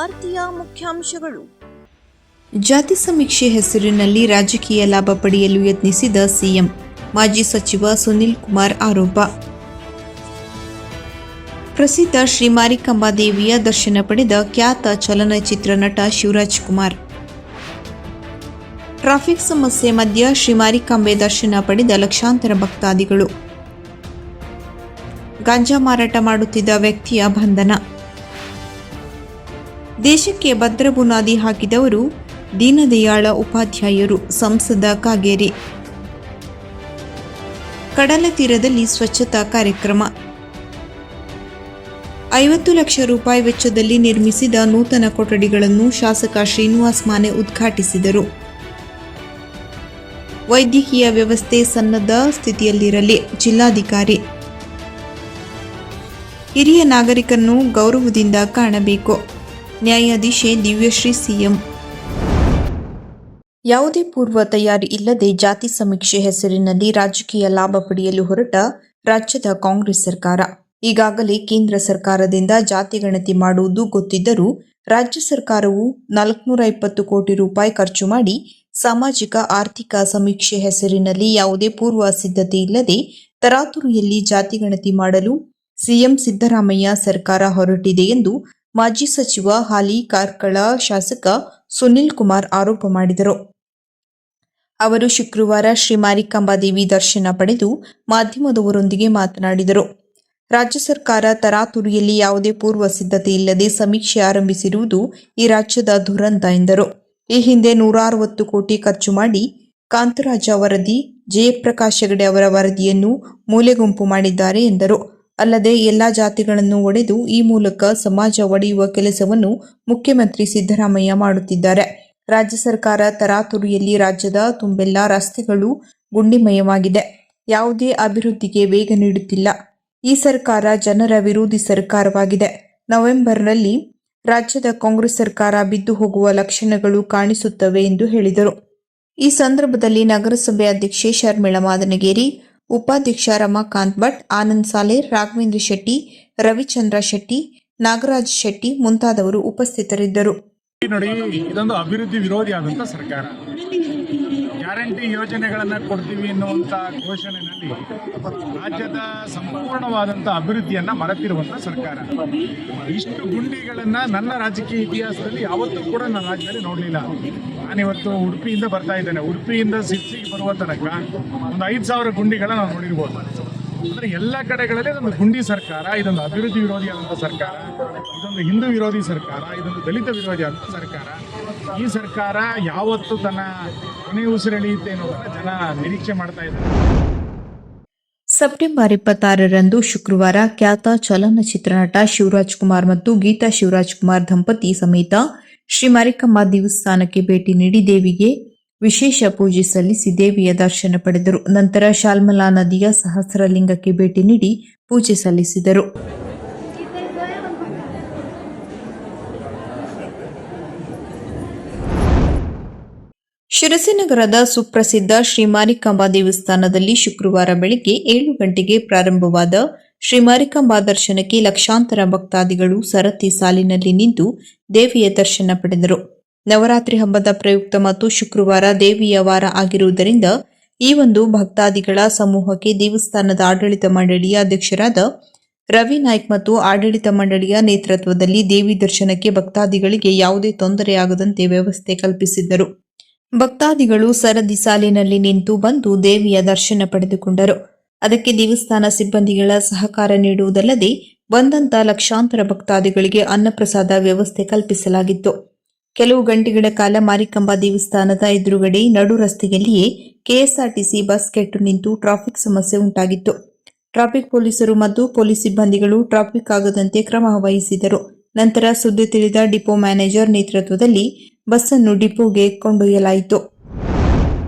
ವಾರ್ತೆಯ ಮುಖ್ಯಾಂಶಗಳು. ಜಾತಿ ಸಮೀಕ್ಷೆ ಹೆಸರಿನಲ್ಲಿ ರಾಜಕೀಯ ಲಾಭ ಪಡೆಯಲು ಯತ್ನಿಸಿದ ಸಿಎಂ, ಮಾಜಿ ಸಚಿವ ಸುನಿಲ್ ಕುಮಾರ್ ಆರೋಪ. ಪ್ರಸಿದ್ಧ ಶ್ರೀ ಮಾರಿಕಾಂಬಾ ದೇವಿಯ ದರ್ಶನ ಪಡೆದ ಖ್ಯಾತ ಚಲನಚಿತ್ರ ನಟ ಶಿವರಾಜ್ ಕುಮಾರ್. ಟ್ರಾಫಿಕ್ ಸಮಸ್ಯೆ ಮಧ್ಯ ಶ್ರೀ ಮಾರಿಕಾಂಬೆ ದರ್ಶನ ಪಡೆದ ಲಕ್ಷಾಂತರ ಭಕ್ತಾದಿಗಳು. ಗಾಂಜಾ ಮಾರಾಟ ಮಾಡುತ್ತಿದ್ದ ವ್ಯಕ್ತಿಯ ಬಂಧನ. ದೇಶಕ್ಕೆ ಭದ್ರ ಬುನಾದಿ ಹಾಕಿದವರು ದೀನದಯಾಳ ಉಪಾಧ್ಯಾಯರು, ಸಂಸದ ಕಾಗೇರಿ. ಕಡಲ ತೀರದಲ್ಲಿ ಸ್ವಚ್ಛತಾ ಕಾರ್ಯಕ್ರಮ. 50 ಲಕ್ಷ ರೂಪಾಯಿ ವೆಚ್ಚದಲ್ಲಿ ನಿರ್ಮಿಸಿದ ನೂತನ ಕೊಠಡಿಗಳನ್ನು ಶಾಸಕ ಶ್ರೀನಿವಾಸ್ ಮಾನೆ ಉದ್ಘಾಟಿಸಿದರು. ವೈದ್ಯಕೀಯ ವ್ಯವಸ್ಥೆ ಸನ್ನದ್ಧ ಸ್ಥಿತಿಯಲ್ಲಿರಲಿ, ಜಿಲ್ಲಾಧಿಕಾರಿ. ಹಿರಿಯ ನಾಗರಿಕರನ್ನು ಗೌರವದಿಂದ ಕಾಣಬೇಕು, ನ್ಯಾಯಾಧೀಶೆ ದಿವ್ಯಶ್ರೀ. ಸಿಎಂ ಯಾವುದೇ ಪೂರ್ವ ತಯಾರಿ ಇಲ್ಲದೆ ಜಾತಿ ಸಮೀಕ್ಷೆ ಹೆಸರಿನಲ್ಲಿ ರಾಜಕೀಯ ಲಾಭ ಪಡೆಯಲು ಹೊರಟ ರಾಜ್ಯದ ಕಾಂಗ್ರೆಸ್ ಸರ್ಕಾರ. ಈಗಾಗಲೇ ಕೇಂದ್ರ ಸರ್ಕಾರದಿಂದ ಜಾತಿ ಗಣತಿ ಮಾಡುವುದು ಗೊತ್ತಿದ್ದರೂ ರಾಜ್ಯ ಸರ್ಕಾರವು 420 ಕೋಟಿ ರೂಪಾಯಿ ಖರ್ಚು ಮಾಡಿ ಸಾಮಾಜಿಕ ಆರ್ಥಿಕ ಸಮೀಕ್ಷೆ ಹೆಸರಿನಲ್ಲಿ ಯಾವುದೇ ಪೂರ್ವ ಸಿದ್ಧತೆ ಇಲ್ಲದೆ ತರಾತುರಿಯಲ್ಲಿ ಜಾತಿ ಗಣತಿ ಮಾಡಲು ಸಿಎಂ ಸಿದ್ದರಾಮಯ್ಯ ಸರ್ಕಾರ ಹೊರಟಿದೆ ಎಂದು ಮಾಜಿ ಸಚಿವ ಹಾಲಿ ಕಾರ್ಕಳ ಶಾಸಕ ಸುನಿಲ್ ಕುಮಾರ್ ಆರೋಪ ಮಾಡಿದರು. ಅವರು ಶುಕ್ರವಾರ ಶ್ರೀ ಮಾರಿಕಾಂಬಾ ದೇವಿ ದರ್ಶನ ಪಡೆದು ಮಾಧ್ಯಮದವರೊಂದಿಗೆ ಮಾತನಾಡಿದರು. ರಾಜ್ಯ ಸರ್ಕಾರ ತರಾತುರಿಯಲ್ಲಿ ಯಾವುದೇ ಪೂರ್ವ ಸಿದ್ಧತೆ ಇಲ್ಲದೆ ಸಮೀಕ್ಷೆ ಆರಂಭಿಸಿರುವುದು ಈ ರಾಜ್ಯದ ದುರಂತ ಎಂದರು. ಈ ಹಿಂದೆ 160 ಕೋಟಿ ಖರ್ಚು ಮಾಡಿ ಕಾಂತರಾಜ ವರದಿ, ಜಯಪ್ರಕಾಶ್ ಹೆಗಡೆ ಅವರ ವರದಿಯನ್ನು ಮೂಲೆಗುಂಪು ಮಾಡಿದ್ದಾರೆ ಎಂದರು. ಅಲ್ಲದೆ ಎಲ್ಲಾ ಜಾತಿಗಳನ್ನು ಒಡೆದು ಈ ಮೂಲಕ ಸಮಾಜ ಒಡೆಯುವ ಕೆಲಸವನ್ನು ಮುಖ್ಯಮಂತ್ರಿ ಸಿದ್ದರಾಮಯ್ಯ ಮಾಡುತ್ತಿದ್ದಾರೆ. ರಾಜ್ಯ ಸರ್ಕಾರ ತರಾತುರಿಯಲ್ಲಿ ರಾಜ್ಯದ ತುಂಬೆಲ್ಲ ರಸ್ತೆಗಳು ಗುಂಡಿಮಯವಾಗಿದೆ. ಯಾವುದೇ ಅಭಿವೃದ್ಧಿಗೆ ವೇಗ ನೀಡುತ್ತಿಲ್ಲ. ಈ ಸರ್ಕಾರ ಜನರ ವಿರೋಧಿ ಸರ್ಕಾರವಾಗಿದೆ. ನವೆಂಬರ್ನಲ್ಲಿ ರಾಜ್ಯದ ಕಾಂಗ್ರೆಸ್ ಸರ್ಕಾರ ಬಿದ್ದು ಹೋಗುವ ಲಕ್ಷಣಗಳು ಕಾಣಿಸುತ್ತವೆ ಎಂದು ಹೇಳಿದರು. ಈ ಸಂದರ್ಭದಲ್ಲಿ ನಗರಸಭೆ ಅಧ್ಯಕ್ಷೆ ಶರ್ಮಿಳಾ ಮಾದನಗೇರಿ, ಉಪಾಧ್ಯಕ್ಷ ರಮಾಕಾಂತ್ ಭಟ್, ಆನಂದ್ ಸಾಲೆ, ರಾಘವೇಂದ್ರ ಶೆಟ್ಟಿ, ರವಿಚಂದ್ರ ಶೆಟ್ಟಿ, ನಾಗರಾಜ್ ಶೆಟ್ಟಿ ಮುಂತಾದವರು ಉಪಸ್ಥಿತರಿದ್ದರು. ನೋಡಿ, ಇದೊಂದು ಅಭಿವೃದ್ಧಿ ವಿರೋಧಿ ಆದಂತ ಸರ್ಕಾರ. ಗ್ಯಾರಂಟಿ ಯೋಜನೆಗಳನ್ನ ಕೊಡ್ತೀವಿ ಎನ್ನುವಂತ ಘೋಷಣೆಯಲ್ಲಿ ರಾಜ್ಯದ ಸಂಪೂರ್ಣವಾದಂತ ಅಭಿವೃದ್ಧಿಯನ್ನ ಮರೆತಿರುವಂತ ಸರ್ಕಾರ. ಇಷ್ಟು ಗುಂಡಿಗಳನ್ನ ನನ್ನ ರಾಜಕೀಯ ಇತಿಹಾಸದಲ್ಲಿ ಯಾವತ್ತೂ ಕೂಡ ನನ್ನ ರಾಜ್ಯದಲ್ಲಿ ನೋಡಲಿಲ್ಲ. ನಾನಿವತ್ತು ಉಡುಪಿಯಿಂದ ಬರ್ತಾ ಇದ್ದೇನೆ. ಉಡುಪಿಯಿಂದ ಸಿರ್ಸಿಗೆ ಬರುವ ತನಕ ಒಂದು 5,000 ಗುಂಡಿಗಳ ನಾವು ನೋಡಿರ್ಬೋದು. ಅಂದರೆ ಎಲ್ಲ ಕಡೆಗಳಲ್ಲಿ ಇದೊಂದು ಗುಂಡಿ ಸರ್ಕಾರ, ಇದೊಂದು ಅಭಿವೃದ್ಧಿ ವಿರೋಧಿಯಾದಂಥ ಸರ್ಕಾರ, ಇದೊಂದು ಹಿಂದೂ ವಿರೋಧಿ ಸರ್ಕಾರ, ಇದೊಂದು ದಲಿತ ವಿರೋಧಿ ಆದಂಥ ಸರ್ಕಾರ. ಈ ಸರ್ಕಾರ ಯಾವತ್ತು ತನ್ನ ಕೊನೆ ಉಸಿರೆಳೆಯುತ್ತೆ ಅನ್ನೋದನ್ನು ಜನ ನಿರೀಕ್ಷೆ ಮಾಡ್ತಾ ಇದ್ದಾರೆ. ಸೆಪ್ಟೆಂಬರ್ 26ರಂದು ಶುಕ್ರವಾರ ಖ್ಯಾತ ಚಲನಚಿತ್ರ ನಟ ಶಿವರಾಜ್ ಕುಮಾರ್ ಮತ್ತು ಗೀತಾ ಶಿವರಾಜ್ ಕುಮಾರ್ ದಂಪತಿ ಸಮೇತ ಶ್ರೀ ಮಾರಿಕಾಂಬಾ ದೇವಸ್ಥಾನಕ್ಕೆ ಭೇಟಿ ನೀಡಿ ದೇವಿಗೆ ವಿಶೇಷ ಪೂಜೆ ಸಲ್ಲಿಸಿ ದೇವಿಯ ದರ್ಶನ ಪಡೆದರು. ನಂತರ ಶಾಲ್ಮಲಾ ನದಿಯ ಸಹಸ್ರಲಿಂಗಕ್ಕೆ ಭೇಟಿ ನೀಡಿ ಪೂಜೆ ಸಲ್ಲಿಸಿದರು. ಶಿರಸಿನಗರದ ಸುಪ್ರಸಿದ್ಧ ಶ್ರೀ ಮಾರಿಕಾಂಬಾ ದೇವಸ್ಥಾನದಲ್ಲಿ ಶುಕ್ರವಾರ ಬೆಳಗ್ಗೆ 7 ಗಂಟೆಗೆ ಪ್ರಾರಂಭವಾದ ಶ್ರೀ ಮಾರಿಕಾಂಬಾ ದರ್ಶನಕ್ಕೆ ಲಕ್ಷಾಂತರ ಭಕ್ತಾದಿಗಳು ಸರತಿ ಸಾಲಿನಲ್ಲಿ ನಿಂತು ದೇವಿಯ ದರ್ಶನ ಪಡೆದರು. ನವರಾತ್ರಿ ಹಬ್ಬದ ಪ್ರಯುಕ್ತ ಮತ್ತು ಶುಕ್ರವಾರ ದೇವಿಯ ವಾರ ಆಗಿರುವುದರಿಂದ ಈ ಒಂದು ಭಕ್ತಾದಿಗಳ ಸಮೂಹಕ್ಕೆ ದೇವಸ್ಥಾನದ ಆಡಳಿತ ಮಂಡಳಿಯ ಅಧ್ಯಕ್ಷರಾದ ರವಿ ನಾಯ್ಕ್ ಮತ್ತು ಆಡಳಿತ ಮಂಡಳಿಯ ನೇತೃತ್ವದಲ್ಲಿ ದೇವಿ ದರ್ಶನಕ್ಕೆ ಭಕ್ತಾದಿಗಳಿಗೆ ಯಾವುದೇ ತೊಂದರೆಯಾಗದಂತೆ ವ್ಯವಸ್ಥೆ ಕಲ್ಪಿಸಿದ್ದರು. ಭಕ್ತಾದಿಗಳು ಸರದಿ ಸಾಲಿನಲ್ಲಿ ನಿಂತು ಬಂದು ದೇವಿಯ ದರ್ಶನ ಪಡೆದುಕೊಂಡರು. ಅದಕ್ಕೆ ದೇವಸ್ಥಾನ ಸಿಬ್ಬಂದಿಗಳ ಸಹಕಾರ ನೀಡುವುದಲ್ಲದೆ ಬಂದಂತ ಲಕ್ಷಾಂತರ ಭಕ್ತಾದಿಗಳಿಗೆ ಅನ್ನಪ್ರಸಾದ ವ್ಯವಸ್ಥೆ ಕಲ್ಪಿಸಲಾಗಿತ್ತು. ಕೆಲವು ಗಂಟೆಗಳ ಕಾಲ ಮಾರಿಕಾಂಬಾ ದೇವಸ್ಥಾನದ ಎದುರುಗಡೆ ನಡು ರಸ್ತೆಯಲ್ಲಿಯೇ ಕೆಎಸ್ಆರ್ಟಿಸಿ ಬಸ್ ಕೆಟ್ಟು ನಿಂತು ಟ್ರಾಫಿಕ್ ಸಮಸ್ಯೆ ಉಂಟಾಗಿತ್ತು. ಟ್ರಾಫಿಕ್ ಪೊಲೀಸರು ಮತ್ತು ಪೊಲೀಸ್ ಸಿಬ್ಬಂದಿಗಳು ಟ್ರಾಫಿಕ್ ಆಗದಂತೆ ಕ್ರಮ ವಹಿಸಿದರು. ನಂತರ ಸುದ್ದಿ ತಿಳಿದ ಡಿಪೋ ಮ್ಯಾನೇಜರ್ ನೇತೃತ್ವದಲ್ಲಿ ಬಸ್ ಅನ್ನು ಡಿಪೋಗೆ ಕೊಂಡೊಯ್ಯಲಾಯಿತು.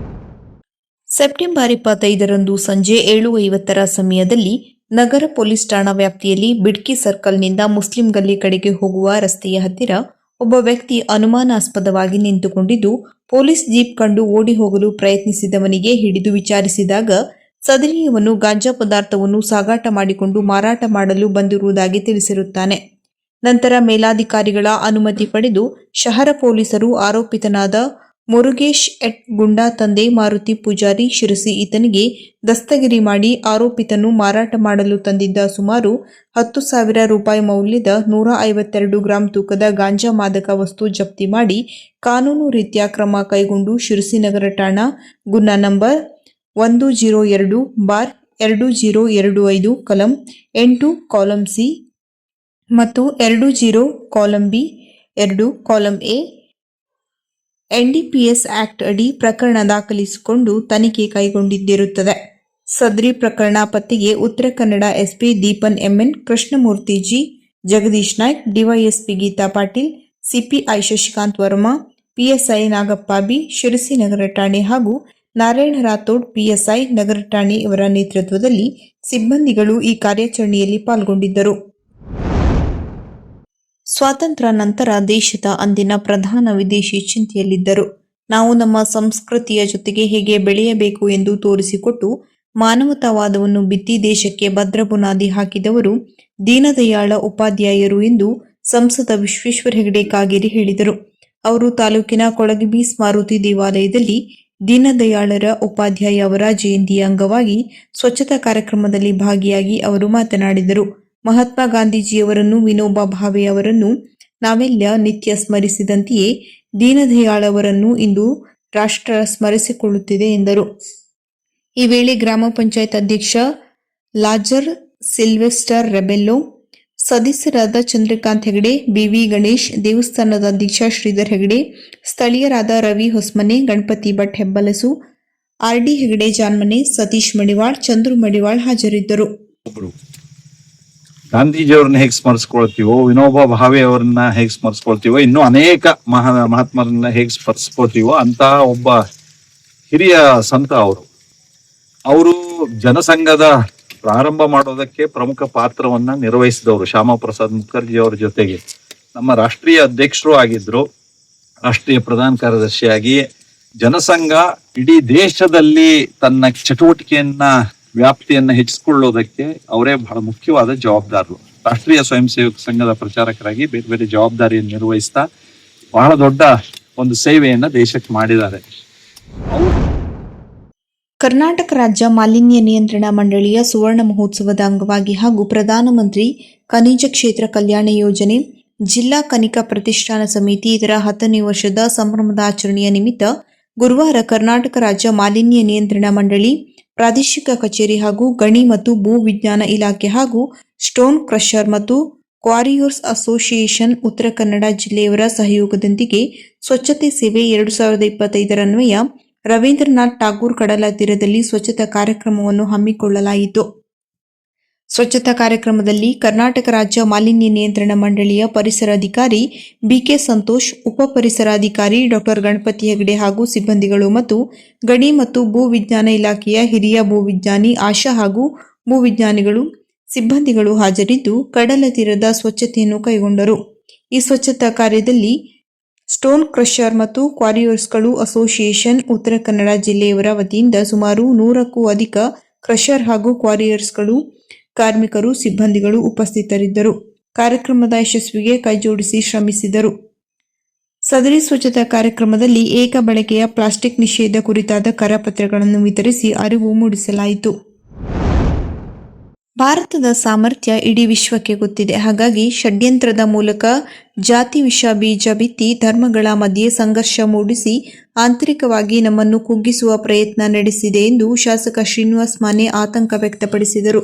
ಸೆಪ್ಟೆಂಬರ್ 25ರಂದು ಸಂಜೆ 7:50ರ ಸಮಯದಲ್ಲಿ ನಗರ ಪೊಲೀಸ್ ಠಾಣಾ ವ್ಯಾಪ್ತಿಯಲ್ಲಿ ಬಿಡ್ಕಿ ಸರ್ಕಲ್ನಿಂದ ಮುಸ್ಲಿಂ ಗಲ್ಲಿ ಕಡೆಗೆ ಹೋಗುವ ರಸ್ತೆಯ ಹತ್ತಿರ ಒಬ್ಬ ವ್ಯಕ್ತಿ ಅನುಮಾನಾಸ್ಪದವಾಗಿ ನಿಂತುಕೊಂಡಿದ್ದು, ಪೊಲೀಸ್ ಜೀಪ್ ಕಂಡು ಓಡಿ ಹೋಗಲು ಪ್ರಯತ್ನಿಸಿದವನಿಗೆ ಹಿಡಿದು ವಿಚಾರಿಸಿದಾಗ ಸದರಿಯವನು ಗಾಂಜಾ ಪದಾರ್ಥವನ್ನು ಸಾಗಾಟ ಮಾಡಿಕೊಂಡು ಮಾರಾಟ ಮಾಡಲು ಬಂದಿರುವುದಾಗಿ ತಿಳಿಸಿರುತ್ತಾನೆ. ನಂತರ ಮೇಲಾಧಿಕಾರಿಗಳ ಅನುಮತಿ ಪಡೆದು ಶಹರ ಪೊಲೀಸರು ಆರೋಪಿತನಾದ ಮುರುಗೇಶ್ ಎಟ್ ಗುಂಡಾ ತಂದೆ ಮಾರುತಿ ಪೂಜಾರಿ ಶಿರಸಿ ಈತನಿಗೆ ದಸ್ತಗಿರಿ ಮಾಡಿ ಆರೋಪಿತನು ಮಾರಾಟ ಮಾಡಲು ತಂದಿದ್ದ ಸುಮಾರು 10,000 ರೂಪಾಯಿ ಮೌಲ್ಯದ 152 ಗ್ರಾಂ ತೂಕದ ಗಾಂಜಾ ಮಾದಕ ವಸ್ತು ಜಪ್ತಿ ಮಾಡಿ ಕಾನೂನು ರೀತ್ಯ ಕ್ರಮ ಕೈಗೊಂಡು ಶಿರಸಿ ನಗರ ಠಾಣಾ ಗುನ್ಹಾ ನಂಬರ್ 102/2025 ಕಲಂ 8 ಕಾಲಂ ಸಿ ಮತ್ತು 20 column B 2 column A NDPS act ಅಡಿ ಪ್ರಕರಣ ದಾಖಲಿಸಿಕೊಂಡು ತನಿಖೆ ಕೈಗೊಂಡಿದ್ದಿರುತ್ತದೆ. ಸದ್ರಿ ಪ್ರಕರಣ ಪತ್ತೆಗೆ Uttara Kannada SP Deepan M N, Krishnamurthy G, Jagadish Naik, DySP Geeta Patil, CPI Shashikant Verma, PSI Nagappa B, Sirsi ನಗರ ಠಾಣೆ ಹಾಗೂ ನಾರಾಯಣ ರಾಥೋಡ್ ಪಿಎಸ್ಐ ನಗರ ಠಾಣೆ ಇವರ ನೇತೃತ್ವದಲ್ಲಿ ಸಿಬ್ಬಂದಿಗಳು ಈ ಕಾರ್ಯಾಚರಣೆಯಲ್ಲಿ ಪಾಲ್ಗೊಂಡಿದ್ದರು. ಸ್ವಾತಂತ್ರ್ಯ ನಂತರ ದೇಶದ ಅಂದಿನ ಪ್ರಧಾನ ವಿದೇಶಿ ಚಿಂತೆಯಲ್ಲಿದ್ದರು. ನಾವು ನಮ್ಮ ಸಂಸ್ಕೃತಿಯ ಜೊತೆಗೆ ಹೇಗೆ ಬೆಳೆಯಬೇಕು ಎಂದು ತೋರಿಸಿಕೊಟ್ಟು ಮಾನವತಾವಾದವನ್ನು ಬಿತ್ತಿ ದೇಶಕ್ಕೆ ಭದ್ರ ಬುನಾದಿ ಹಾಕಿದವರು ದೀನದಯಾಳ ಉಪಾಧ್ಯಾಯರು ಎಂದು ಸಂಸದ ವಿಶ್ವೇಶ್ವರ ಹೆಗಡೆ ಕಾಗೇರಿ ಹೇಳಿದರು. ಅವರು ತಾಲೂಕಿನ ಕೊಳಗಬಿ ಮಾರುತಿ ದೇವಾಲಯದಲ್ಲಿ ದೀನದಯಾಳರ ಉಪಾಧ್ಯಾಯ ಅವರ ಜಯಂತಿಯ ಅಂಗವಾಗಿ ಸ್ವಚ್ಛತಾ ಕಾರ್ಯಕ್ರಮದಲ್ಲಿ ಭಾಗಿಯಾಗಿ ಅವರು ಮಾತನಾಡಿದರು. ಮಹಾತ್ಮ ಗಾಂಧೀಜಿಯವರನ್ನು, ವಿನೋಬಾ ಭಾವೆ ಅವರನ್ನು ನಾವೆಲ್ಲ ನಿತ್ಯ ಸ್ಮರಿಸಿದಂತೆಯೇ ದೀನದಯಾಳವರನ್ನು ಇಂದು ರಾಷ್ಟ್ರ ಸ್ಮರಿಸಿಕೊಳ್ಳುತ್ತಿದೆ ಎಂದರು. ಈ ವೇಳೆ ಗ್ರಾಮ ಪಂಚಾಯತ್ ಅಧ್ಯಕ್ಷ ಲಾಜರ್ ಸಿಲ್ವೆಸ್ಟರ್ ರೆಬೆಲ್ಲೋ, ಸದಸ್ಯರಾದ ಚಂದ್ರಕಾಂತ್ ಹೆಗಡೆ, ಬಿವಿ ಗಣೇಶ್, ದೇವಸ್ಥಾನದ ಅಧ್ಯಕ್ಷ ಶ್ರೀಧರ್ ಹೆಗಡೆ, ಸ್ಥಳೀಯರಾದ ರವಿ ಹೊಸ್ಮನೆ, ಗಣಪತಿ ಭಟ್ ಹೆಬ್ಬಲಸು, ಆರ್ಡಿ ಹೆಗಡೆ ಜಾನ್ಮನೆ, ಸತೀಶ್ ಮಡಿವಾಳ್, ಚಂದ್ರು ಮಡಿವಾಳ್ ಹಾಜರಿದ್ದರು. ಗಾಂಧೀಜಿಯವ್ರನ್ನ ಹೇಗೆ ಸ್ಮರಿಸ್ಕೊಳ್ತೀವೋ, ವಿನೋಬಾ ಭಾವೆ ಅವರನ್ನ ಹೇಗೆ ಸ್ಮರಿಸ್ಕೊಳ್ತೀವೋ, ಇನ್ನೂ ಅನೇಕ ಮಹಾತ್ಮರನ್ನ ಹೇಗೆ ಸ್ಮರಿಸ್ಕೊಳ್ತೀವೋ ಅಂತ ಒಬ್ಬ ಹಿರಿಯ ಸಂತ ಅವರು ಜನಸಂಘದ ಪ್ರಾರಂಭ ಮಾಡೋದಕ್ಕೆ ಪ್ರಮುಖ ಪಾತ್ರವನ್ನ ನಿರ್ವಹಿಸಿದವರು. ಶ್ಯಾಮ ಪ್ರಸಾದ್ ಮುಖರ್ಜಿ ಅವರ ಜೊತೆಗೆ ನಮ್ಮ ರಾಷ್ಟ್ರೀಯ ಅಧ್ಯಕ್ಷರು ಆಗಿದ್ರು. ರಾಷ್ಟ್ರೀಯ ಪ್ರಧಾನ ಕಾರ್ಯದರ್ಶಿಯಾಗಿ ಜನಸಂಘ ಇಡೀ ದೇಶದಲ್ಲಿ ತನ್ನ ಚಟುವಟಿಕೆಯನ್ನ ವ್ಯಾಪ್ತಿಯನ್ನ ಹೆಚ್ಚಿಸಿಕೊಳ್ಳೋದಕ್ಕೆ ಅವರೇ ಬಹಳ ಮುಖ್ಯವಾದ ಜವಾಬ್ದಾರರು. ರಾಷ್ಟ್ರೀಯ ಸ್ವಯಂ ಸೇವಕ ಸಂಘದ ಪ್ರಚಾರಕರಾಗಿ ಬೇರೆ ಬೇರೆ ಜವಾಬ್ದಾರಿಯನ್ನು ನಿರ್ವಹಿಸ್ತಾ ಬಹಳ ದೊಡ್ಡ ಒಂದು ಸೇವೆಯನ್ನ ದೇಶಕ್ಕೆ ಮಾಡಿದ್ದಾರೆ. ಕರ್ನಾಟಕ ರಾಜ್ಯ ಮಾಲಿನ್ಯ ನಿಯಂತ್ರಣ ಮಂಡಳಿಯ ಸುವರ್ಣ ಮಹೋತ್ಸವದ ಅಂಗವಾಗಿ ಹಾಗೂ ಪ್ರಧಾನಮಂತ್ರಿ ಖನಿಜ ಕ್ಷೇತ್ರ ಕಲ್ಯಾಣ ಯೋಜನೆ, ಜಿಲ್ಲಾ ಕನಿಕಾ ಪ್ರತಿಷ್ಠಾನ ಸಮಿತಿ ಇದರ 10ನೇ ವರ್ಷದ ಸಂಭ್ರಮದ ಆಚರಣೆಯ ನಿಮಿತ್ತ ಗುರುವಾರ ಕರ್ನಾಟಕ ರಾಜ್ಯ ಮಾಲಿನ್ಯ ನಿಯಂತ್ರಣ ಮಂಡಳಿ ಪ್ರಾದೇಶಿಕ ಕಚೇರಿ ಹಾಗೂ ಗಣಿ ಮತ್ತು ಭೂ ವಿಜ್ಞಾನ ಇಲಾಖೆ ಹಾಗೂ ಸ್ಟೋನ್ ಕ್ರಷರ್ ಮತ್ತು ಕ್ವಾರಿಯರ್ಸ್ ಅಸೋಸಿಯೇಷನ್ ಉತ್ತರ ಕನ್ನಡ ಜಿಲ್ಲೆಯವರ ಸಹಯೋಗದೊಂದಿಗೆ ಸ್ವಚ್ಛತೆ ಸೇವೆ 2025 ಅನ್ವಯ ರವೀಂದ್ರನಾಥ್ ಠಾಗೂರ್ ಕಡಲ ತೀರದಲ್ಲಿ ಸ್ವಚ್ಛತಾ ಕಾರ್ಯಕ್ರಮವನ್ನು ಹಮ್ಮಿಕೊಳ್ಳಲಾಯಿತು. ಸ್ವಚ್ಛತಾ ಕಾರ್ಯಕ್ರಮದಲ್ಲಿ ಕರ್ನಾಟಕ ರಾಜ್ಯ ಮಾಲಿನ್ಯ ನಿಯಂತ್ರಣ ಮಂಡಳಿಯ ಪರಿಸರ ಅಧಿಕಾರಿ ಬಿಕೆ ಸಂತೋಷ್, ಉಪ ಪರಿಸರ ಅಧಿಕಾರಿ ಡಾಕ್ಟರ್ ಗಣಪತಿ ಹೆಗಡೆ ಹಾಗೂ ಸಿಬ್ಬಂದಿಗಳು ಮತ್ತು ಗಣಿ ಮತ್ತು ಭೂ ವಿಜ್ಞಾನ ಇಲಾಖೆಯ ಹಿರಿಯ ಭೂವಿಜ್ಞಾನಿ ಆಶಾ ಹಾಗೂ ಭೂವಿಜ್ಞಾನಿಗಳು ಸಿಬ್ಬಂದಿಗಳು ಹಾಜರಿದ್ದು ಕಡಲ ತೀರದ ಸ್ವಚ್ಛತೆಯನ್ನು ಕೈಗೊಂಡರು. ಈ ಸ್ವಚ್ಛತಾ ಕಾರ್ಯದಲ್ಲಿ ಸ್ಟೋನ್ ಕ್ರಷರ್ ಮತ್ತು ಕ್ವಾರಿಯರ್ಸ್ಗಳು ಅಸೋಸಿಯೇಷನ್ ಉತ್ತರ ಕನ್ನಡ ಜಿಲ್ಲೆಯವರ ವತಿಯಿಂದ ಸುಮಾರು 100ಕ್ಕೂ ಅಧಿಕ ಕ್ರಷರ್ ಹಾಗೂ ಕ್ವಾರಿಯರ್ಸ್ಗಳು ಕಾರ್ಮಿಕರು, ಸಿಬ್ಬಂದಿಗಳು ಉಪಸ್ಥಿತರಿದ್ದರು. ಕಾರ್ಯಕ್ರಮದ ಯಶಸ್ವಿಗೆ ಕೈಜೋಡಿಸಿ ಶ್ರಮಿಸಿದರು. ಸದರಿ ಸ್ವಚ್ಛತಾ ಕಾರ್ಯಕ್ರಮದಲ್ಲಿ ಏಕ ಬಳಕೆಯ ಪ್ಲಾಸ್ಟಿಕ್ ನಿಷೇಧ ಕುರಿತಾದ ಕರಪತ್ರಗಳನ್ನು ವಿತರಿಸಿ ಅರಿವು ಮೂಡಿಸಲಾಯಿತು. ಭಾರತದ ಸಾಮರ್ಥ್ಯ ಇಡೀ ವಿಶ್ವಕ್ಕೆ ಗೊತ್ತಿದೆ. ಹಾಗಾಗಿ ಷಡ್ಯಂತ್ರದ ಮೂಲಕ ಜಾತಿ ವಿಷ ಬೀಜ ಬಿತ್ತಿ ಧರ್ಮಗಳ ಮಧ್ಯೆ ಸಂಘರ್ಷ ಮೂಡಿಸಿ ಆಂತರಿಕವಾಗಿ ನಮ್ಮನ್ನು ಕುಗ್ಗಿಸುವ ಪ್ರಯತ್ನ ನಡೆಸಿದೆ ಎಂದು ಶಾಸಕ ಶ್ರೀನಿವಾಸ್ ಮಾನೆ ಆತಂಕ ವ್ಯಕ್ತಪಡಿಸಿದರು.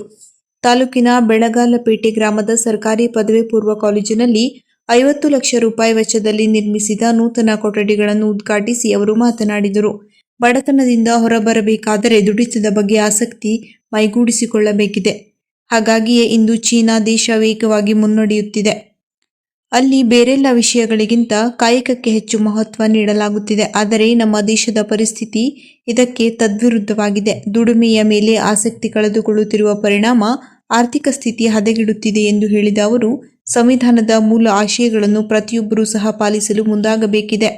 ತಾಲೂಕಿನ ಬೆಳಗಾಲಪೇಟೆ ಗ್ರಾಮದ ಸರ್ಕಾರಿ ಪದವಿ ಪೂರ್ವ ಕಾಲೇಜಿನಲ್ಲಿ 50 ಲಕ್ಷ ರೂಪಾಯಿ ವೆಚ್ಚದಲ್ಲಿ ನಿರ್ಮಿಸಿದ ನೂತನ ಕೊಠಡಿಗಳನ್ನು ಉದ್ಘಾಟಿಸಿ ಅವರು ಮಾತನಾಡಿದರು. ಬಡತನದಿಂದ ಹೊರಬರಬೇಕಾದರೆ ದುಡಿತದ ಬಗ್ಗೆ ಆಸಕ್ತಿ ಮೈಗೂಡಿಸಿಕೊಳ್ಳಬೇಕಿದೆ. ಹಾಗಾಗಿಯೇ ಇಂದು ಚೀನಾ ದೇಶ ವೇಗವಾಗಿ ಮುನ್ನಡೆಯುತ್ತಿದೆ. ಅಲ್ಲಿ ಬೇರೆಲ್ಲ ವಿಷಯಗಳಿಗಿಂತ ಕಾಯಕಕ್ಕೆ ಹೆಚ್ಚು ಮಹತ್ವ ನೀಡಲಾಗುತ್ತಿದೆ. ಆದರೆ ನಮ್ಮ ದೇಶದ ಪರಿಸ್ಥಿತಿ ಇದಕ್ಕೆ ತದ್ವಿರುದ್ಧವಾಗಿದೆ. ದುಡಿಮೆಯ ಮೇಲೆ ಆಸಕ್ತಿ ಕಳೆದುಕೊಳ್ಳುತ್ತಿರುವ ಪರಿಣಾಮ ಆರ್ಥಿಕ ಸ್ಥಿತಿ ಹದಗೆಡುತ್ತಿದೆ ಎಂದು ಹೇಳಿದ ಅವರು, ಸಂವಿಧಾನದ ಮೂಲ ಆಶಯಗಳನ್ನು ಪ್ರತಿಯೊಬ್ಬರೂ ಸಹ ಪಾಲಿಸಲು ಮುಂದಾಗಬೇಕಿದೆ.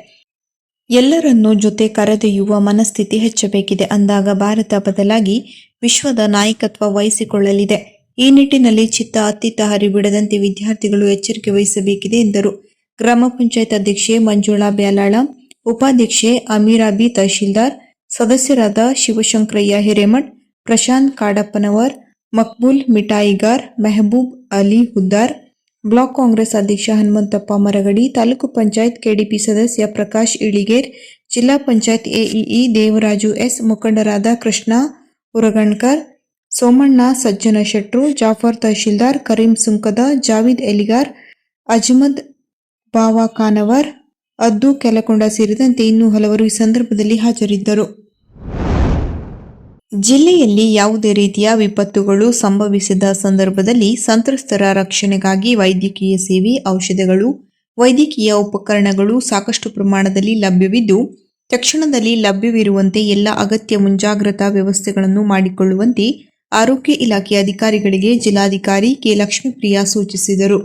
ಎಲ್ಲರನ್ನೂ ಜೊತೆ ಕರೆದೊಯ್ಯುವ ಮನಸ್ಥಿತಿ ಹೆಚ್ಚಬೇಕಿದೆ. ಅಂದಾಗ ಭಾರತ ಬದಲಾಗಿ ವಿಶ್ವದ ನಾಯಕತ್ವ ವಹಿಸಿಕೊಳ್ಳಲಿದೆ. ಈ ನಿಟ್ಟಿನಲ್ಲಿ ಚಿತ್ತ ಅತ್ತಿತ್ತ ಹರಿಬಿಡದಂತೆ ವಿದ್ಯಾರ್ಥಿಗಳು ಎಚ್ಚರಿಕೆ ವಹಿಸಬೇಕಿದೆ ಎಂದರು. ಗ್ರಾಮ ಪಂಚಾಯತ್ ಅಧ್ಯಕ್ಷೆ ಮಂಜುಳಾ ಬ್ಯಾಲಾಳ, ಉಪಾಧ್ಯಕ್ಷೆ ಅಮೀರಾಬಿ ತಹಶೀಲ್ದಾರ್, ಸದಸ್ಯರಾದ ಶಿವಶಂಕರಯ್ಯ ಹಿರೇಮಠ್, ಪ್ರಶಾಂತ್ ಕಾಡಪ್ಪನವರ್, ಮಕ್ಬೂಲ್ ಮಿಠಾಯಿಗಾರ್, ಮೆಹಬೂಬ್ ಅಲಿ ಹುದ್ದಾರ್, ಬ್ಲಾಕ್ ಕಾಂಗ್ರೆಸ್ ಅಧ್ಯಕ್ಷ ಹನುಮಂತಪ್ಪ ಮರಗಡಿ, ತಾಲೂಕು ಪಂಚಾಯತ್ ಕೆಡಿಪಿ ಸದಸ್ಯ ಪ್ರಕಾಶ್ ಇಳಿಗೇರ್, ಜಿಲ್ಲಾ ಪಂಚಾಯತ್ ಎಇಇ ದೇವರಾಜು ಎಸ್, ಮುಖಂಡರಾದ ಕೃಷ್ಣ ಉರಗಣ್ಕರ್, ಸೋಮಣ್ಣ ಸಜ್ಜನ ಶೆಟ್ರು, ಜಾಫರ್ ತಹಶೀಲ್ದಾರ್, ಕರೀಂ ಸುಂಕದ, ಜಾವೀದ್ ಎಲಿಗಾರ್, ಅಜ್ಮದ್ ಬಾವಾಖಾನವರ್, ಅದ್ದು ಕೆಲಕೊಂಡ ಸೇರಿದಂತೆ ಇನ್ನೂ ಹಲವರು ಈ ಸಂದರ್ಭದಲ್ಲಿ ಹಾಜರಿದ್ದರು. ಜಿಲ್ಲೆಯಲ್ಲಿ ಯಾವುದೇ ರೀತಿಯ ವಿಪತ್ತುಗಳು ಸಂಭವಿಸಿದ ಸಂದರ್ಭದಲ್ಲಿ ಸಂತ್ರಸ್ತರ ರಕ್ಷಣೆಗಾಗಿ ವೈದ್ಯಕೀಯ ಸೇವೆ, ಔಷಧಗಳು, ವೈದ್ಯಕೀಯ ಉಪಕರಣಗಳು ಸಾಕಷ್ಟು ಪ್ರಮಾಣದಲ್ಲಿ ಲಭ್ಯವಿದ್ದು, ತಕ್ಷಣದಲ್ಲಿ ಲಭ್ಯವಿರುವಂತೆ ಎಲ್ಲ ಅಗತ್ಯ ಮುಂಜಾಗ್ರತಾ ವ್ಯವಸ್ಥೆಗಳನ್ನು ಮಾಡಿಕೊಳ್ಳುವಂತೆ ಆರೋಗ್ಯ ಇಲಾಖೆ ಅಧಿಕಾರಿಗಳಿಗೆ ಜಿಲ್ಲಾಧಿಕಾರಿ ಕೆ. ಲಕ್ಷ್ಮೀಪ್ರಿಯಾ ಸೂಚಿಸಿದರು.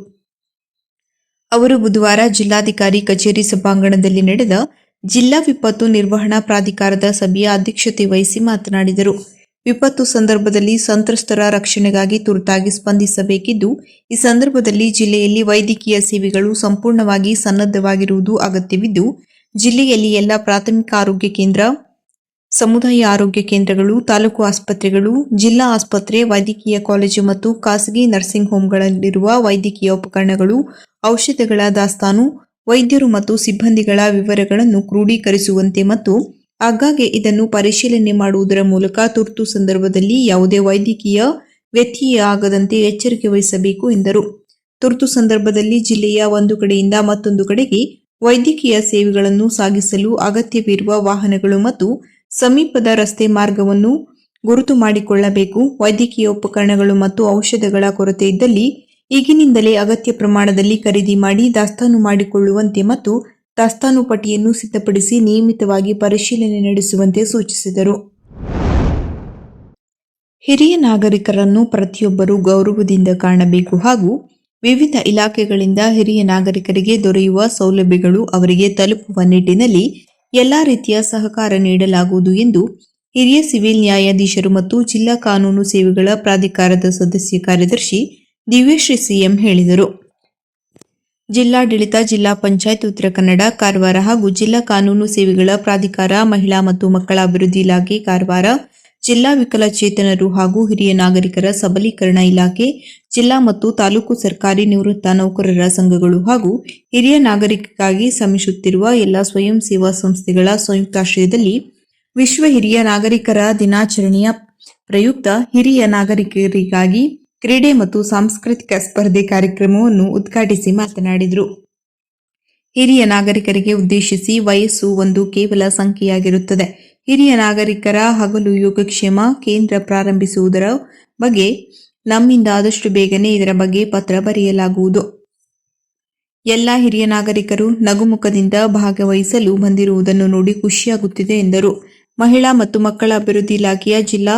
ಅವರು ಬುಧವಾರ ಜಿಲ್ಲಾಧಿಕಾರಿ ಕಚೇರಿ ಸಭಾಂಗಣದಲ್ಲಿ ನಡೆದ ಜಿಲ್ಲಾ ವಿಪತ್ತು ನಿರ್ವಹಣಾ ಪ್ರಾಧಿಕಾರದ ಸಭೆಯ ಅಧ್ಯಕ್ಷತೆ ವಹಿಸಿ ಮಾತನಾಡಿದರು. ವಿಪತ್ತು ಸಂದರ್ಭದಲ್ಲಿ ಸಂತ್ರಸ್ತರ ರಕ್ಷಣೆಗಾಗಿ ತುರ್ತಾಗಿ ಸ್ಪಂದಿಸಬೇಕಿದ್ದು, ಈ ಸಂದರ್ಭದಲ್ಲಿ ಜಿಲ್ಲೆಯಲ್ಲಿ ವೈದ್ಯಕೀಯ ಸೇವೆಗಳು ಸಂಪೂರ್ಣವಾಗಿ ಸನ್ನದ್ಧವಾಗಿರುವುದು ಅಗತ್ಯವಿದ್ದು, ಜಿಲ್ಲೆಯಲ್ಲಿ ಎಲ್ಲ ಪ್ರಾಥಮಿಕ ಆರೋಗ್ಯ ಕೇಂದ್ರ, ಸಮುದಾಯ ಆರೋಗ್ಯ ಕೇಂದ್ರಗಳು, ತಾಲೂಕು ಆಸ್ಪತ್ರೆಗಳು, ಜಿಲ್ಲಾ ಆಸ್ಪತ್ರೆ, ವೈದ್ಯಕೀಯ ಕಾಲೇಜು ಮತ್ತು ಖಾಸಗಿ ನರ್ಸಿಂಗ್ ಹೋಂಗಳಲ್ಲಿರುವ ವೈದ್ಯಕೀಯ ಉಪಕರಣಗಳು, ಔಷಧಗಳ ದಾಸ್ತಾನು, ವೈದ್ಯರು ಮತ್ತು ಸಿಬ್ಬಂದಿಗಳ ವಿವರಗಳನ್ನು ಕ್ರೋಢೀಕರಿಸುವಂತೆ ಮತ್ತು ಆಗಾಗ್ಗೆ ಇದನ್ನು ಪರಿಶೀಲನೆ ಮಾಡುವುದರ ಮೂಲಕ ತುರ್ತು ಸಂದರ್ಭದಲ್ಲಿ ಯಾವುದೇ ವೈದ್ಯಕೀಯ ವ್ಯತ್ಯಯ ಆಗದಂತೆ ಎಚ್ಚರಿಕೆ ವಹಿಸಬೇಕು ಎಂದರು. ತುರ್ತು ಸಂದರ್ಭದಲ್ಲಿ ಜಿಲ್ಲೆಯ ಒಂದು ಕಡೆಯಿಂದ ಮತ್ತೊಂದು ಕಡೆಗೆ ವೈದ್ಯಕೀಯ ಸೇವೆಗಳನ್ನು ಸಾಗಿಸಲು ಅಗತ್ಯವಿರುವ ವಾಹನಗಳು ಮತ್ತು ಸಮೀಪದ ರಸ್ತೆ ಮಾರ್ಗವನ್ನು ಗುರುತು ಮಾಡಿಕೊಳ್ಳಬೇಕು. ವೈದ್ಯಕೀಯ ಉಪಕರಣಗಳು ಮತ್ತು ಔಷಧಗಳ ಕೊರತೆ ಇದ್ದಲ್ಲಿ ಈಗಿನಿಂದಲೇ ಅಗತ್ಯ ಪ್ರಮಾಣದಲ್ಲಿ ಖರೀದಿ ಮಾಡಿ ದಾಸ್ತಾನು ಮಾಡಿಕೊಳ್ಳುವಂತೆ ಮತ್ತು ದಾಸ್ತಾನು ಪಟ್ಟಿಯನ್ನು ಸಿದ್ಧಪಡಿಸಿ ನಿಯಮಿತವಾಗಿ ಪರಿಶೀಲನೆ ನಡೆಸುವಂತೆ ಸೂಚಿಸಿದರು. ಹಿರಿಯ ನಾಗರಿಕರನ್ನು ಪ್ರತಿಯೊಬ್ಬರೂ ಗೌರವದಿಂದ ಕಾಣಬೇಕು ಹಾಗೂ ವಿವಿಧ ಇಲಾಖೆಗಳಿಂದ ಹಿರಿಯ ನಾಗರಿಕರಿಗೆ ದೊರೆಯುವ ಸೌಲಭ್ಯಗಳು ಅವರಿಗೆ ತಲುಪುವ ನಿಟ್ಟಿನಲ್ಲಿ ಎಲ್ಲಾ ರೀತಿಯ ಸಹಕಾರ ನೀಡಲಾಗುವುದು ಎಂದು ಹಿರಿಯ ಸಿವಿಲ್ ನ್ಯಾಯಾಧೀಶರು ಮತ್ತು ಜಿಲ್ಲಾ ಕಾನೂನು ಸೇವೆಗಳ ಪ್ರಾಧಿಕಾರದ ಸದಸ್ಯ ಕಾರ್ಯದರ್ಶಿ ದಿವ್ಯಶ್ರೀ ಸಿಎಂ ಹೇಳಿದರು. ಜಿಲ್ಲಾಡಳಿತ, ಜಿಲ್ಲಾ ಪಂಚಾಯತ್ ಉತ್ತರ ಕನ್ನಡ, ಕಾರವಾರ ಹಾಗೂ ಜಿಲ್ಲಾ ಕಾನೂನು ಸೇವೆಗಳ ಪ್ರಾಧಿಕಾರ, ಮಹಿಳಾ ಮತ್ತು ಮಕ್ಕಳ ಅಭಿವೃದ್ಧಿ ಇಲಾಖೆ ಕಾರವಾರ, ಜಿಲ್ಲಾ ವಿಕಲಚೇತನರು ಹಾಗೂ ಹಿರಿಯ ನಾಗರಿಕರ ಸಬಲೀಕರಣ ಇಲಾಖೆ, ಜಿಲ್ಲಾ ಮತ್ತು ತಾಲೂಕು ಸರ್ಕಾರಿ ನಿವೃತ್ತ ನೌಕರರ ಸಂಘಗಳು ಹಾಗೂ ಹಿರಿಯ ನಾಗರಿಕರಿಗಾಗಿ ಶ್ರಮಿಸುತ್ತಿರುವ ಎಲ್ಲ ಸ್ವಯಂ ಸೇವಾ ಸಂಸ್ಥೆಗಳ ಸಂಯುಕ್ತಾಶ್ರಯದಲ್ಲಿ ವಿಶ್ವ ಹಿರಿಯ ನಾಗರಿಕರ ದಿನಾಚರಣೆಯ ಪ್ರಯುಕ್ತ ಹಿರಿಯ ನಾಗರಿಕರಿಗಾಗಿ ಕ್ರೀಡೆ ಮತ್ತು ಸಾಂಸ್ಕೃತಿಕ ಸ್ಪರ್ಧೆ ಕಾರ್ಯಕ್ರಮವನ್ನು ಉದ್ಘಾಟಿಸಿ ಮಾತನಾಡಿದರು. ಹಿರಿಯ ನಾಗರಿಕರಿಗೆ ಉದ್ದೇಶಿಸಿ ವಯಸ್ಸು ಒಂದು ಕೇವಲ ಸಂಖ್ಯೆಯಾಗಿರುತ್ತದೆ. ಹಿರಿಯ ನಾಗರಿಕರ ಹಗಲು ಯೋಗಕ್ಷೇಮ ಕೇಂದ್ರ ಪ್ರಾರಂಭಿಸುವುದರ ಬಗ್ಗೆ ನಮ್ಮಿಂದ ಆದಷ್ಟು ಬೇಗನೆ ಇದರ ಬಗ್ಗೆ ಪತ್ರ ಬರೆಯಲಾಗುವುದು. ಎಲ್ಲ ಹಿರಿಯ ನಾಗರಿಕರು ನಗುಮುಖದಿಂದ ಭಾಗವಹಿಸಲು ಬಂದಿರುವುದನ್ನು ನೋಡಿ ಖುಷಿಯಾಗುತ್ತಿದೆ ಎಂದರು. ಮಹಿಳಾ ಮತ್ತು ಮಕ್ಕಳ ಅಭಿವೃದ್ಧಿ ಇಲಾಖೆಯ ಜಿಲ್ಲಾ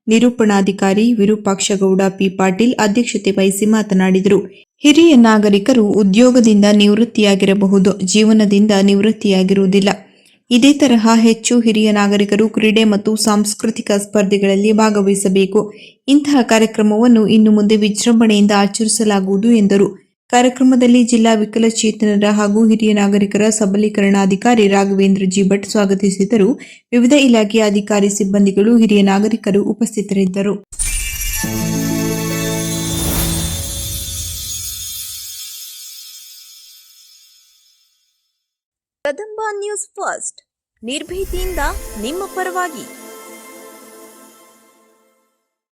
ನಿರೂಪಣಾಧಿಕಾರಿ ವಿರೂಪಾಕ್ಷಗೌಡ ಪಿ. ಪಾಟೀಲ್ ಅಧ್ಯಕ್ಷತೆ ವಹಿಸಿ ಮಾತನಾಡಿದರು. ಹಿರಿಯ ನಾಗರಿಕರು ಉದ್ಯೋಗದಿಂದ ನಿವೃತ್ತಿಯಾಗಿರಬಹುದು, ಜೀವನದಿಂದ ನಿವೃತ್ತಿಯಾಗಿರುವುದಿಲ್ಲ. ಇದೇ ತರಹ ಹೆಚ್ಚು ಹಿರಿಯ ನಾಗರಿಕರು ಕ್ರೀಡೆ ಮತ್ತು ಸಾಂಸ್ಕೃತಿಕ ಸ್ಪರ್ಧೆಗಳಲ್ಲಿ ಭಾಗವಹಿಸಬೇಕು. ಇಂತಹ ಕಾರ್ಯಕ್ರಮವನ್ನು ಇನ್ನು ಮುಂದೆ ವಿಜೃಂಭಣೆಯಿಂದ ಆಚರಿಸಲಾಗುವುದು ಎಂದರು. ಕಾರ್ಯಕ್ರಮದಲ್ಲಿ ಜಿಲ್ಲಾ ವಿಕಲಚೇತನರ ಹಾಗೂ ಹಿರಿಯ ನಾಗರಿಕರ ಸಬಲೀಕರಣಾಧಿಕಾರಿ ರಾಘವೇಂದ್ರ ಜಿ. ಭಟ್ ಸ್ವಾಗತಿಸಿದರು. ವಿವಿಧ ಇಲಾಖೆಯ ಅಧಿಕಾರಿ, ಸಿಬ್ಬಂದಿಗಳು, ಹಿರಿಯ ನಾಗರಿಕರು ಉಪಸ್ಥಿತರಿದ್ದರು. ಕದಂಬ ನ್ಯೂಸ್ ಫಸ್ಟ್, ನಿರ್ಭೀತಿಯಿಂದ ನಿಮ್ಮ ಪರವಾಗಿ.